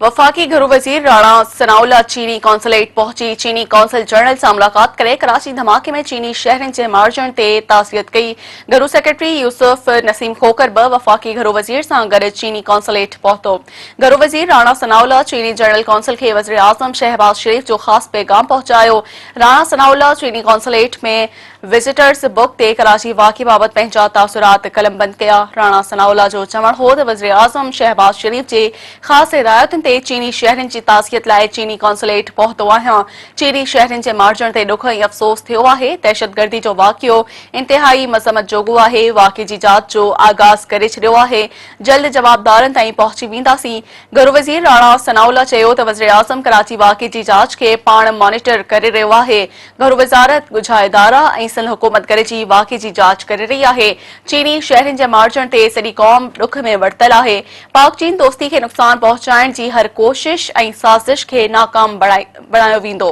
वफाकी घरू वजीर राणा सनाउल्ला चीनी कौंसलेट पहुंची। चीनी कौंसल जनरल से मुलाकात करे। कराची धमाके में चीनी शहरन जे मार्जन ते तासियत कई। घरू सेक्रेटरी यूसुफ नसीम खोकर ब वफाकी घरू वजीर से गड चीनी कौंसलेट पहुतो। घरू वजीर राणा सनाउल्ला चीनी जनरल कौंसल के वज़ीर आज़म शहबाज शरीफ जो खास पैगाम पहुंचायो। राणा सनाउल्ला चीनी कौंसलेट में विजिटर्स बुक ते कराची वाक़े बाबत पंहिंजा तासुरात कलमबंद कया। राणा सनाउल्ला जो चवण हो त वज़ीर आज़म शहबाज शरीफ जे खास हिदायतुनि ते चीनी शहरन की तासियत लाइ चीनी कौंसलेट पहुतो आहियां। चीनी शहरन जे मार्जन ते दुख ऐं अफ़सोस थियो आहे। दहशतगर्दी जो वाक़ियो इंतिहाई मज़म्मत जोगो आहे। वाक़े जी जांच जो आगाज़ करे छॾियो आहे। जल्द जवाबदारनि ताईं पहुची वेंदासीं। घरू वज़ीर राणा सनाउल्ला चयो त वज़ीर आज़म कराची वाक़े जी जांच खे पाण मॉनिटर करे रहियो आहे। घरू वज़ारत ॻुझा इदारा ऐं सिंध हुकूमत करे जी वाक़े जी जांच करे रही आहे। चीनी शहरन जे मार्जन ते सॼी क़ौम दुख में वरतल आहे। पाक चीन दोस्ती खे नुक़सान पहुचाइण जी हर कोशिश ऐं साज़िश खे नाकाम बणायो वेंदो।